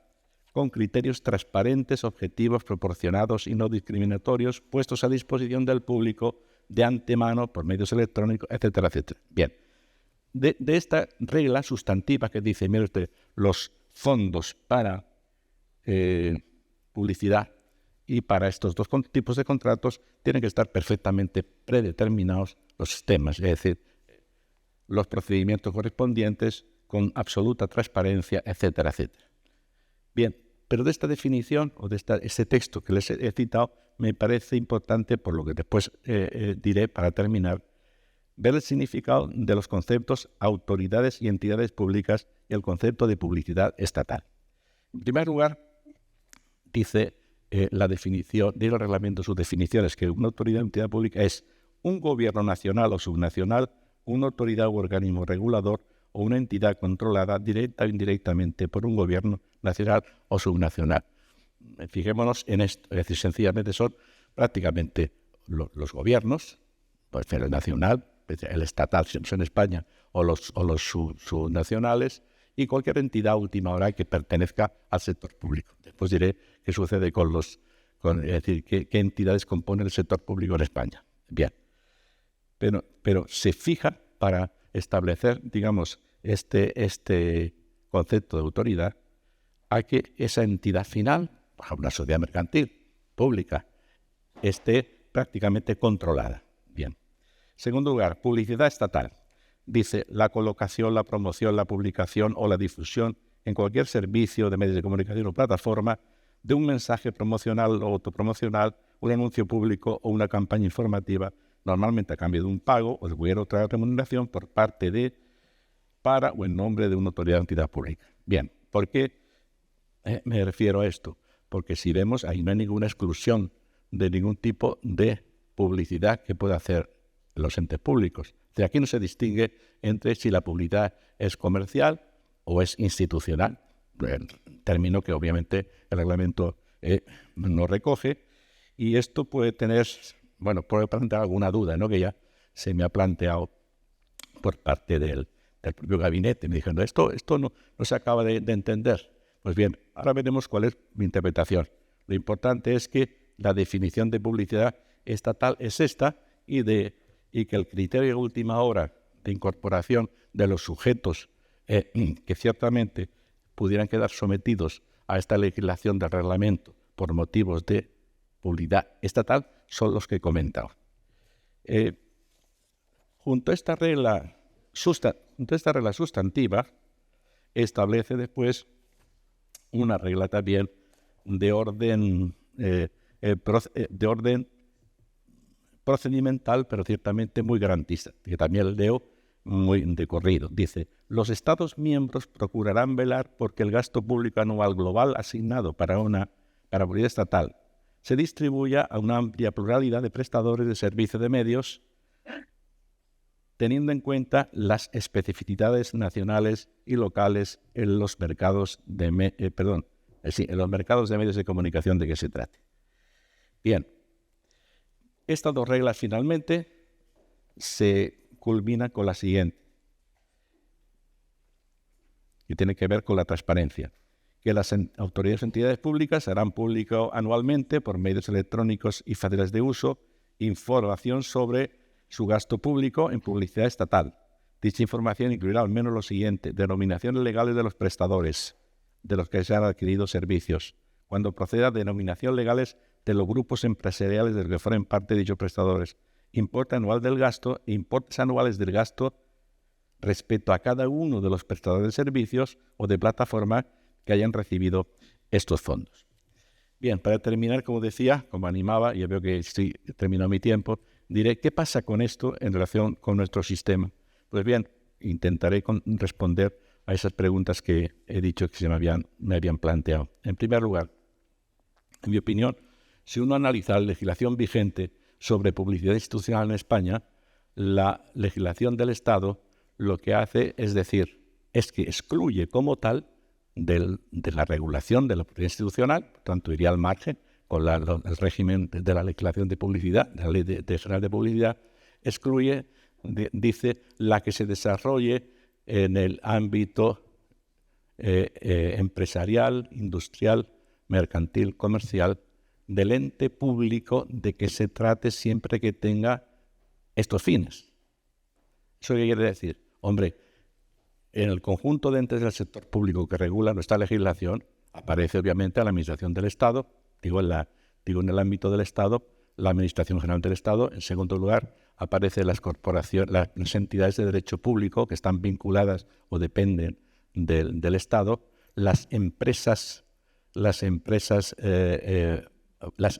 con criterios transparentes, objetivos, proporcionados y no discriminatorios puestos a disposición del público de antemano por medios electrónicos, etcétera, etcétera. Bien, de esta regla sustantiva que dice, mire usted, los fondos para publicidad y para estos dos tipos de contratos tienen que estar perfectamente predeterminados los sistemas, es decir, los procedimientos correspondientes con absoluta transparencia, etcétera, etcétera. Bien, pero de esta definición o de este texto que les he citado me parece importante, por lo que después diré para terminar, ver el significado de los conceptos autoridades y entidades públicas y el concepto de publicidad estatal. En primer lugar, dice la definición del reglamento, sus definiciones, que una autoridad o entidad pública es un gobierno nacional o subnacional, una autoridad u organismo regulador o una entidad controlada directa o indirectamente por un gobierno nacional o subnacional. Fijémonos en esto, es decir, sencillamente son prácticamente los gobiernos, pues el nacional, el estatal, si es en España, o los subnacionales, y cualquier entidad a última hora que pertenezca al sector público. Después diré qué sucede es decir, qué entidades componen el sector público en España. Bien, pero se fija para establecer, digamos, este concepto de autoridad a que esa entidad final, por ejemplo, una sociedad mercantil pública, esté prácticamente controlada. Bien. Segundo lugar, publicidad estatal. Dice la colocación, la promoción, la publicación o la difusión en cualquier servicio de medios de comunicación o plataforma de un mensaje promocional o autopromocional, un anuncio público o una campaña informativa, normalmente a cambio de un pago o de cualquier otra remuneración por parte de, para o en nombre de una autoridad o entidad pública. Bien, ¿por qué me refiero a esto? Porque si vemos, ahí no hay ninguna exclusión de ningún tipo de publicidad que pueda hacer los entes públicos. O sea, aquí no se distingue entre si la publicidad es comercial o es institucional, término que obviamente el reglamento no recoge, y esto puede tener, puede plantear alguna duda, ¿no?, que ya se me ha planteado por parte del propio gabinete. Me dijeron, esto no se acaba de entender. Pues bien, ahora veremos cuál es mi interpretación. Lo importante es que la definición de publicidad estatal es esta y que el criterio de última hora de incorporación de los sujetos que ciertamente pudieran quedar sometidos a esta legislación del reglamento por motivos de publicidad estatal son los que he comentado. Junto a esta regla sustantiva, establece después una regla también de orden procedimental, pero ciertamente muy garantista, que también leo muy de corrido. Dice, los Estados miembros procurarán velar porque el gasto público anual global asignado para publicidad estatal se distribuya a una amplia pluralidad de prestadores de servicios de medios, teniendo en cuenta las especificidades nacionales y locales en los mercados de medios de comunicación de que se trate. Bien, estas dos reglas finalmente se culminan con la siguiente, que tiene que ver con la transparencia, que las autoridades y entidades públicas harán público anualmente por medios electrónicos y fáciles de uso información sobre su gasto público en publicidad estatal. Dicha información incluirá al menos lo siguiente: denominaciones legales de los prestadores de los que se han adquirido servicios, cuando proceda denominación legales de los grupos empresariales de los que formen parte de dichos prestadores, importe anual del gasto e importes anuales del gasto respecto a cada uno de los prestadores de servicios o de plataforma que hayan recibido estos fondos. Bien, para terminar, como decía, como animaba, y ya veo que estoy terminando mi tiempo, diré qué pasa con esto en relación con nuestro sistema. Pues bien, intentaré responder a esas preguntas que he dicho que me habían planteado. En primer lugar, en mi opinión, si uno analiza la legislación vigente sobre publicidad institucional en España, la legislación del Estado lo que hace es que excluye como tal de la regulación de la publicidad institucional, por tanto iría al margen con el régimen de la legislación de publicidad, de la Ley General de Publicidad, excluye, dice, la que se desarrolle en el ámbito empresarial, industrial, mercantil, comercial, del ente público de que se trate siempre que tenga estos fines. ¿Eso qué quiere decir? Hombre, en el conjunto de entes del sector público que regula nuestra legislación, aparece obviamente la Administración del Estado, digo en el ámbito del Estado, la Administración General del Estado. En segundo lugar, aparecen las corporaciones, las entidades de derecho público que están vinculadas o dependen del Estado, las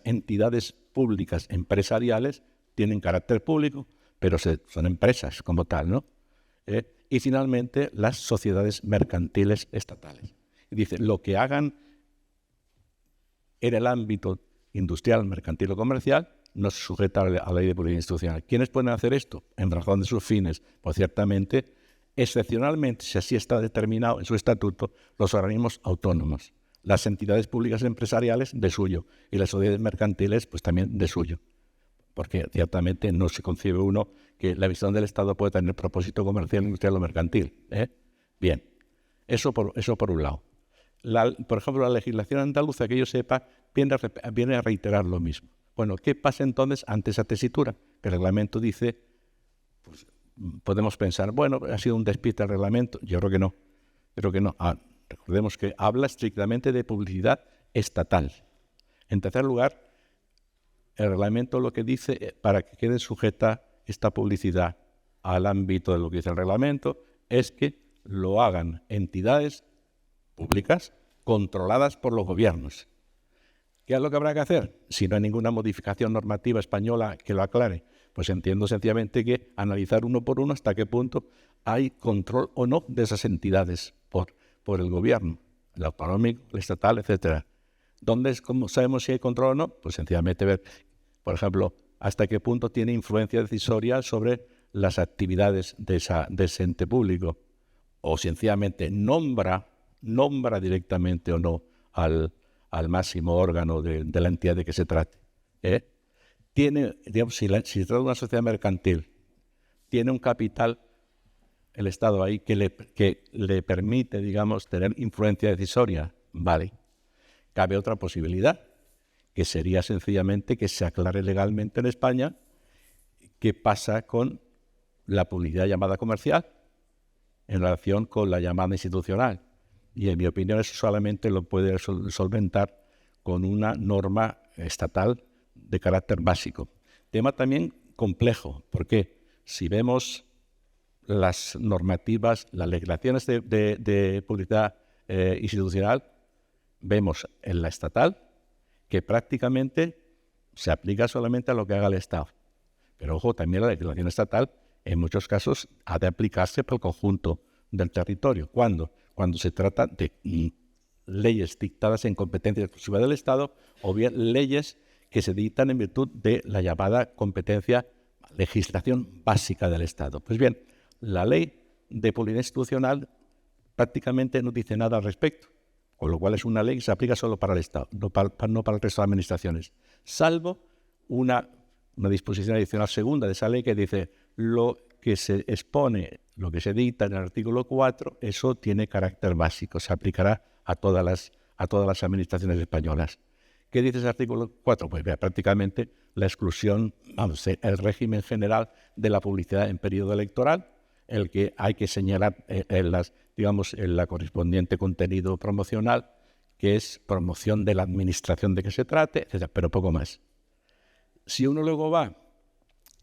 entidades públicas empresariales tienen carácter público, pero son empresas como tal, ¿no? Y finalmente las sociedades mercantiles estatales. Y dice, lo que hagan en el ámbito industrial, mercantil o comercial no se sujeta a la ley de publicidad institucional. ¿Quiénes pueden hacer esto? En razón de sus fines. Pues ciertamente, excepcionalmente, si así está determinado en su estatuto, los organismos autónomos, las entidades públicas empresariales de suyo y las sociedades mercantiles pues también de suyo. Porque ciertamente no se concibe uno que la visión del Estado puede tener propósito comercial, industrial o mercantil. Bien, eso por un lado. Por ejemplo, la legislación andaluza, que yo sepa, viene a reiterar lo mismo. Bueno, ¿qué pasa entonces ante esa tesitura? Que el reglamento dice, pues podemos pensar, bueno, ha sido un despiste el reglamento. Yo creo que no. Recordemos que habla estrictamente de publicidad estatal. En tercer lugar, el reglamento lo que dice, para que quede sujeta esta publicidad al ámbito de lo que dice el reglamento, es que lo hagan entidades públicas controladas por los gobiernos. ¿Qué es lo que habrá que hacer? Si no hay ninguna modificación normativa española que lo aclare, pues entiendo sencillamente que analizar uno por uno hasta qué punto hay control o no de esas entidades por el gobierno, el autonómico, el estatal, etcétera. ¿Cómo sabemos si hay control o no? Pues sencillamente ver, por ejemplo, hasta qué punto tiene influencia decisoria sobre las actividades de ese ente público. O sencillamente nombra directamente o no al máximo órgano de la entidad de que se trate. Tiene, digamos, si se trata de una sociedad mercantil, tiene un capital, el Estado ahí, que le permite, digamos, tener influencia decisoria. Vale. Cabe otra posibilidad, que sería sencillamente que se aclare legalmente en España qué pasa con la publicidad llamada comercial en relación con la llamada institucional. Y en mi opinión eso solamente lo puede solventar con una norma estatal de carácter básico. Tema también complejo, porque si vemos las normativas, las legislaciones de publicidad institucional, vemos en la estatal que prácticamente se aplica solamente a lo que haga el Estado. Pero ojo, también la legislación estatal en muchos casos ha de aplicarse por el conjunto del territorio. ¿Cuándo? Cuando se trata de leyes dictadas en competencia exclusiva del Estado o bien leyes que se dictan en virtud de la llamada legislación básica del Estado. Pues bien, la ley de publicidad institucional prácticamente no dice nada al respecto, con lo cual es una ley que se aplica solo para el Estado, no para el resto de administraciones, salvo una disposición adicional segunda de esa ley que dice lo que se expone, lo que se dicta en el artículo 4, eso tiene carácter básico, se aplicará a todas las administraciones españolas. ¿Qué dice ese artículo 4? Pues prácticamente la exclusión, el régimen general de la publicidad en periodo electoral, el que hay que señalar en la correspondiente contenido promocional, que es promoción de la administración de que se trate, etc., pero poco más. Si uno luego va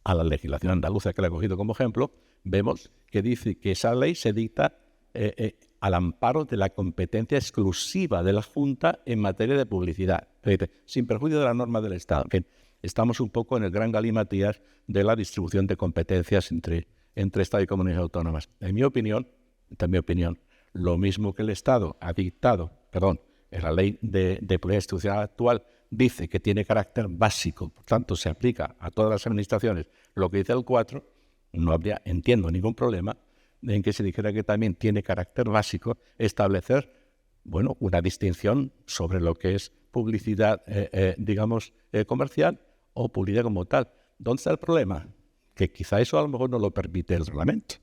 a la legislación andaluza, que la he cogido como ejemplo, vemos que dice que esa ley se dicta al amparo de la competencia exclusiva de la Junta en materia de publicidad, sin perjuicio de la norma del Estado. En fin, estamos un poco en el gran galimatías de la distribución de competencias entre Estado y comunidades autónomas. En mi opinión, lo mismo que el Estado ha dictado, en la ley de publicidad institucional actual, dice que tiene carácter básico, por tanto se aplica a todas las administraciones, lo que dice el 4, no habría, entiendo, ningún problema en que se dijera que también tiene carácter básico establecer, una distinción sobre lo que es publicidad, comercial o publicidad como tal. ¿Dónde está el problema? Que quizá eso a lo mejor no lo permite el reglamento.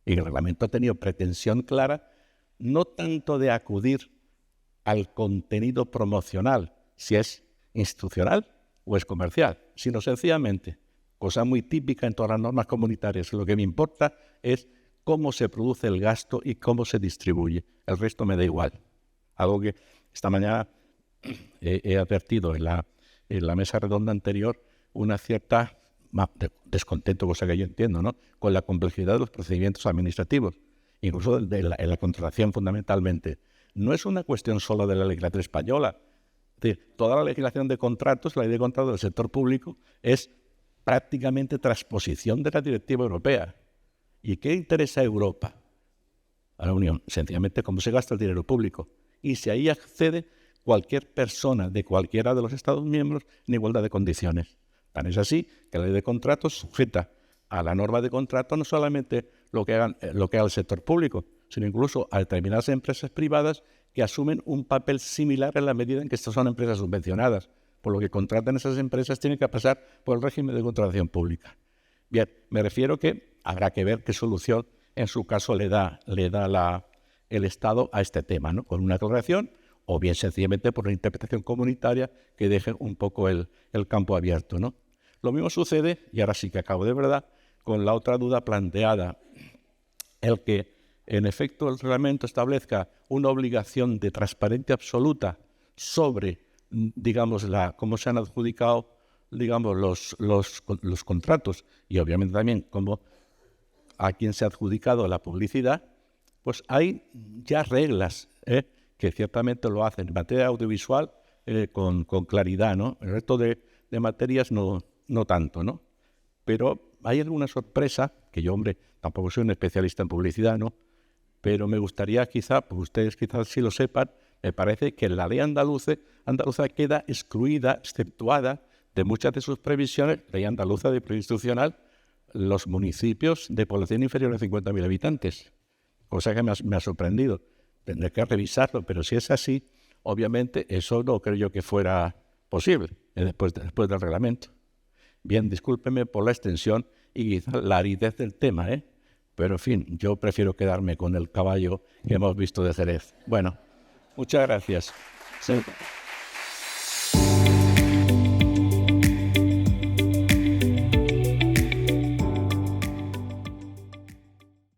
Y el reglamento ha tenido pretensión clara, no tanto de acudir al contenido promocional, si es institucional o es comercial, sino sencillamente cosa muy típica en todas las normas comunitarias. Lo que me importa es cómo se produce el gasto y cómo se distribuye. El resto me da igual. Algo que esta mañana he advertido en la mesa redonda anterior, una cierta descontento, cosa que yo entiendo, ¿no?, con la complejidad de los procedimientos administrativos, incluso en la contratación fundamentalmente. No es una cuestión solo de la legislación española. Es decir, toda la legislación de contratos, la ley de contratos del sector público, es prácticamente transposición de la directiva europea. ¿Y qué interesa a Europa, a la Unión? Sencillamente cómo se gasta el dinero público. Y si ahí accede cualquier persona de cualquiera de los Estados miembros en igualdad de condiciones. Tan es así que la ley de contratos sujeta a la norma de contrato no solamente lo que haga el sector público, sino incluso a determinadas empresas privadas que asumen un papel similar en la medida en que estas son empresas subvencionadas. Por lo que contratan esas empresas tienen que pasar por el régimen de contratación pública. Bien, me refiero que habrá que ver qué solución en su caso le da el Estado a este tema, ¿no?, con una aclaración o bien sencillamente por una interpretación comunitaria que deje un poco el campo abierto, ¿no? Lo mismo sucede, y ahora sí que acabo de verdad, con la otra duda planteada, el que en efecto el reglamento establezca una obligación de transparencia absoluta sobre, digamos, cómo se han adjudicado, digamos, los contratos y obviamente también cómo a quién se ha adjudicado la publicidad, pues hay ya reglas que ciertamente lo hacen. En materia audiovisual con claridad, ¿no? El resto de materias no tanto, ¿no? Pero hay alguna sorpresa, que yo, hombre, tampoco soy un especialista en publicidad, ¿no?, pero me gustaría quizá, pues ustedes quizás sí lo sepan, me parece que la ley andaluza queda excluida, exceptuada de muchas de sus previsiones, ley andaluza de preinstitucional, los municipios de población inferior a 50.000 habitantes, cosa que me ha sorprendido. Tendré que revisarlo, pero si es así, obviamente eso no creo yo que fuera posible después del reglamento. Bien, discúlpeme por la extensión y quizá la aridez del tema, pero en fin, yo prefiero quedarme con el caballo que hemos visto de Jerez. Bueno, muchas gracias. Sí.